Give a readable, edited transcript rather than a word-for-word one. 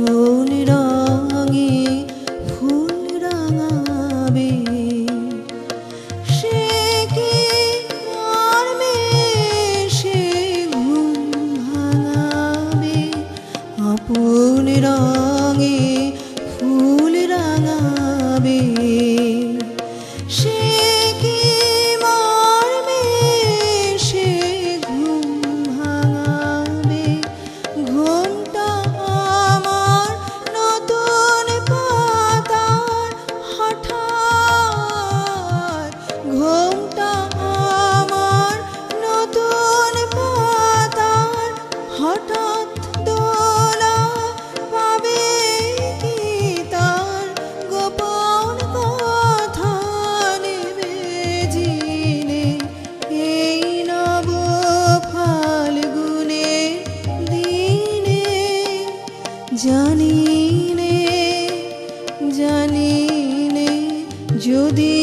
আপন রঙে ফুল রাঙাবে, সে কি মর্মে সে ঘুম ভাঙাবে। আপন রঙে ফুল রাঙাবে, সে কি মর্মে সে ঘুম ভাঙাবে। ঘুমটা আমার নতুন পাতার হঠাৎ, ঘুমটা আমার নতুন পাতার হঠাৎ দোলা পাবে কি তার গোপন কথা নেবে জিনে। এই নব ফাল্গুনে দিনে জানিনে জানিনে যদি